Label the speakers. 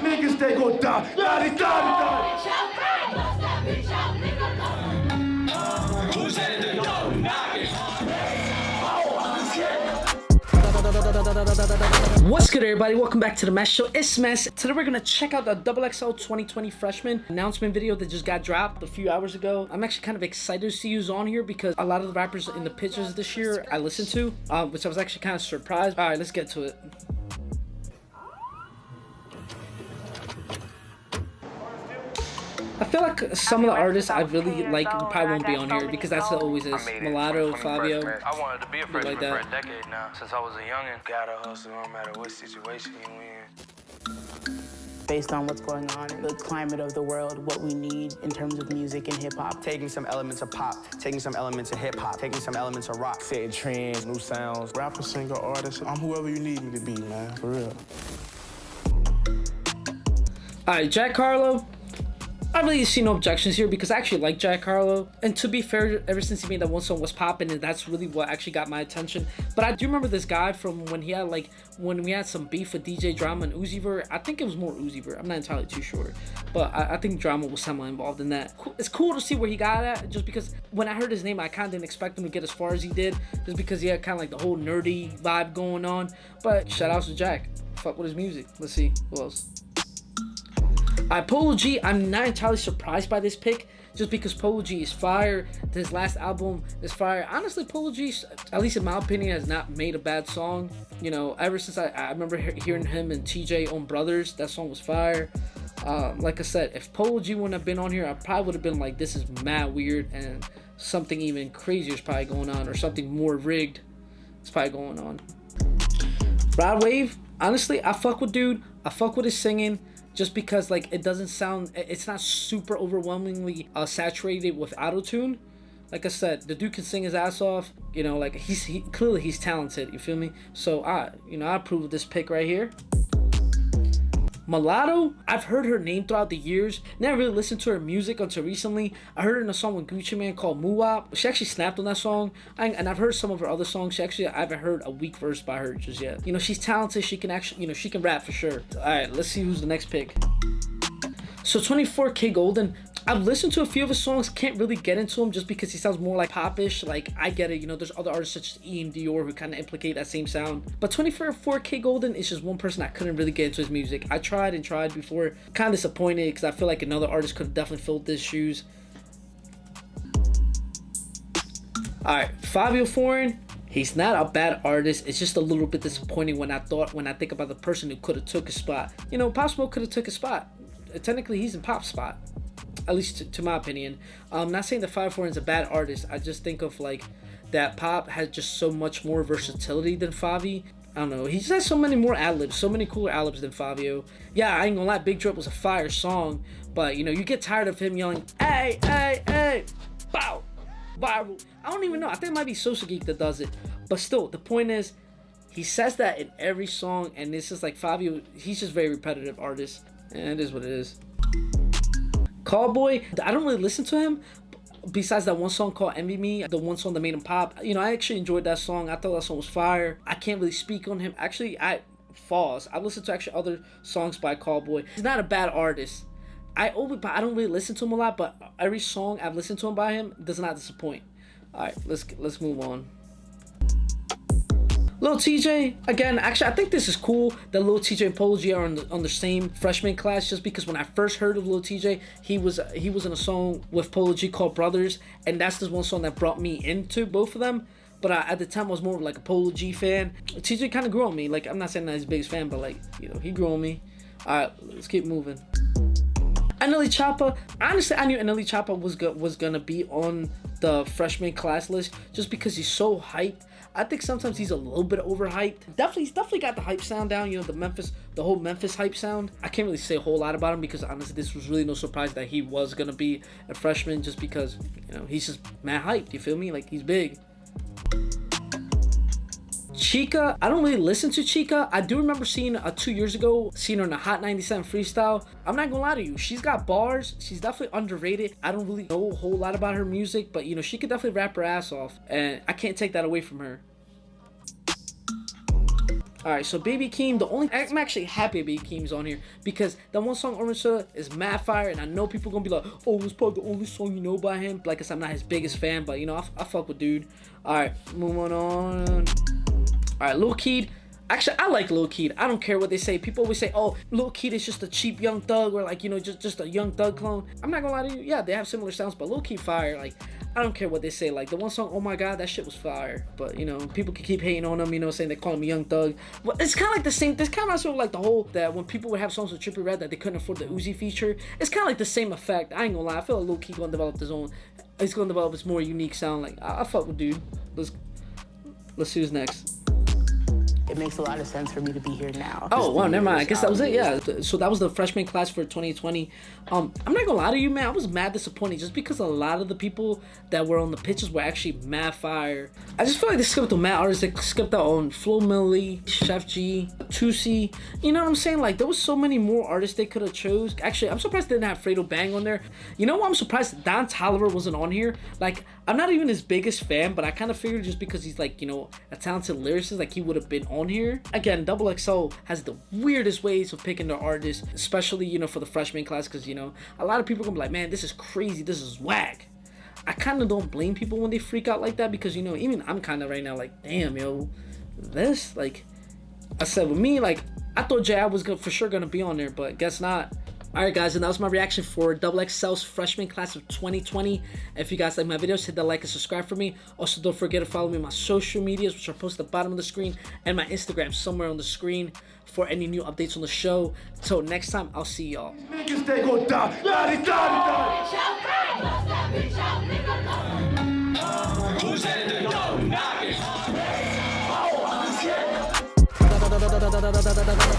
Speaker 1: niggas, they gon' die. Die, die, die.
Speaker 2: Who's at the door knocking?
Speaker 3: What's good, everybody? Welcome back to the Mess Show. It's Mess. Today we're gonna check out the XXL 2020 Freshman announcement video that just got dropped a few hours ago. I'm actually kind of excited to see who's on here because a lot of the rappers in the pictures this year I listened to, which I was actually kind of surprised. All right, let's get to it. I feel like some of the artists I really like probably won't be on here because that's what it always is. Mulatto, Fivio,
Speaker 4: I wanted to be a freshman
Speaker 3: like that.
Speaker 4: for a decade now. Since I was a youngin', gotta hustle no matter what situation you in.
Speaker 5: Based on what's going on, the climate of the world, what we need in terms of music and hip-hop.
Speaker 6: Taking some elements of pop, taking some elements of hip-hop, taking some elements of rock.
Speaker 7: Setting trends, new sounds.
Speaker 8: Rapper, singer, artist. I'm whoever you need me to be, man, for real.
Speaker 3: Alright, Jack Harlow. I really see no objections here because I actually like Jack Harlow. And to be fair, ever since he made that one song Was Poppin', and that's really what actually got my attention. But I do remember this guy from when he had when we had some beef with DJ Drama and Uzi Vert. I think it was more Uzi Vert. I'm not entirely too sure. But I think Drama was semi-involved in that. It's cool to see where he got at, just because when I heard his name, I kind of didn't expect him to get as far as he did, just because he had kind of like the whole nerdy vibe going on. But shout outs to Jack. Fuck with his music. Let's see. Who else? Polo G, I'm not entirely surprised by this pick, just because Polo G is fire. His last album is fire. Honestly, Polo G, at least in my opinion, has not made a bad song. You know, ever since I remember hearing him and Tjay on Brothers, that song was fire. Like I said, if Polo G wouldn't have been on here, I probably would have been like, this is mad weird, and something even crazier is probably going on, or something more rigged is probably going on. RodWave, honestly, I fuck with dude. I fuck with his singing. Just because like it doesn't sound, it's not super overwhelmingly saturated with auto-tune. Like I said, the dude can sing his ass off. You know, like clearly he's talented. You feel me? So I approve of this pick right here. Mulatto, I've heard her name throughout the years. Never really listened to her music until recently. I heard her in a song with Gucci Mane called Muwap. She actually snapped on that song. And I've heard some of her other songs. I haven't heard a weak verse by her just yet. You know, she's talented. She can actually, she can rap for sure. All right, let's see who's the next pick. So 24K Golden. I've listened to a few of his songs, can't really get into him just because he sounds more like popish. Like, I get it, there's other artists such as E and Dior who kind of implicate that same sound. But 24K Golden is just one person I couldn't really get into his music. I tried and tried before, kind of disappointed because I feel like another artist could have definitely filled his shoes. Alright, Fivio Foreign. He's not a bad artist. It's just a little bit disappointing when I think about the person who could have took his spot. Pop Smoke could have took his spot. Technically, he's in Pop's spot. At least to my opinion. I'm not saying that Fivio Foreign is a bad artist. I just think of like that Pop has just so much more versatility than Favi. I don't know. He just has so many more ad-libs, so many cooler ad-libs than Fivio. Yeah, I ain't gonna lie, Big Drip was a fire song, but you get tired of him yelling, hey, hey, hey, bow, viral. I don't even know. I think it might be Social Geek that does it. But still, the point is, he says that in every song, and it's just like Fivio, he's just very repetitive artist. And it is what it is. Calboy, I don't really listen to him besides that one song called Envy Me, the one song that made him pop. I actually enjoyed that song. I thought that song was fire. I can't really speak on him. Actually, I've listened to actually other songs by Calboy. He's not a bad artist. I don't really listen to him a lot, but every song I've listened to him by him does not disappoint. All right, let's move on. Lil Tjay, again, actually, I think this is cool that Lil Tjay and Polo G are on the same freshman class, just because when I first heard of Lil Tjay, he was in a song with Polo G called Brothers, and that's the one song that brought me into both of them. But at the time, I was more like a Polo G fan. Tjay kind of grew on me. Like, I'm not saying that he's his biggest fan, but he grew on me. All right, let's keep moving. Choppa. Honestly, I knew Choppa was gonna be on the freshman class list just because he's so hyped. I think sometimes he's a little bit overhyped. He's definitely got the hype sound down. The whole Memphis hype sound. I can't really say a whole lot about him because honestly, this was really no surprise that he was gonna be a freshman just because he's just mad hyped. You feel me? Like, he's big. Chika, I don't really listen to Chika. I do remember seeing 2 years ago, seeing her in a Hot 97 freestyle. I'm not gonna lie to you, she's got bars. She's definitely underrated. I don't really know a whole lot about her music, but she could definitely rap her ass off, and I can't take that away from her. All right, so Baby Keem, I'm actually happy Baby Keem's on here because that one song Orange Soda is mad fire, and I know people gonna be like, oh, it's probably the only song you know by him. Like I said, I'm not his biggest fan, but you know, I fuck with dude. All right, moving on. All right, Lil Keed. Actually, I like Lil Keed. I don't care what they say. People always say, oh, Lil Keed is just a cheap Young Thug, or like, you know, just a Young Thug clone. I'm not gonna lie to you. Yeah, they have similar sounds, but Lil Keed fire. Like, I don't care what they say. Like, the one song, oh my god, that shit was fire. But, you know, people can keep hating on him, you know, saying they call him Young Thug. But it's kind of like the same. This kind of sort of like the whole, that when people would have songs with Trippie Redd that they couldn't afford the Uzi feature. It's kind of like the same effect. I ain't gonna lie. I feel like Lil Keed gonna develop his own. He's gonna develop his more unique sound. Like, I fuck with dude. Let's see who's next.
Speaker 5: It makes a lot of sense for me to be here now.
Speaker 3: Oh, wow, never mind. I guess that was it, yeah. So that was the freshman class for 2020. I'm not gonna lie to you, man. I was mad disappointed just because a lot of the people that were on the pitches were actually mad fire. I just feel like they skipped on mad artists. They skipped out on Flo Milli, Chef G, Tusi. You know what I'm saying? Like, there was so many more artists they could have chose. Actually, I'm surprised they didn't have Fredo Bang on there. You know what? I'm surprised Don Toliver wasn't on here. Like, I'm not even his biggest fan, but I kind of figured just because he's like, you know, a talented lyricist, like he would have been on here. Again, XXL has the weirdest ways of picking their artists, especially, you know, for the freshman class, because, you know, a lot of people are gonna be like, man, this is crazy, this is whack. I kind of don't blame people when they freak out like that, because, you know, even I'm kind of right now like, damn, yo, this, like, I said with me, like, I thought Tjay was for sure gonna be on there, but guess not. Alright guys, and that was my reaction for XXL's freshman class of 2020. If you guys like my videos, hit that like and subscribe for me. Also, don't forget to follow me on my social medias, which are posted at the bottom of the screen, and my Instagram somewhere on the screen for any new updates on the show. Till next time, I'll see y'all.
Speaker 1: Niggas, they gon' die. Die, die, die.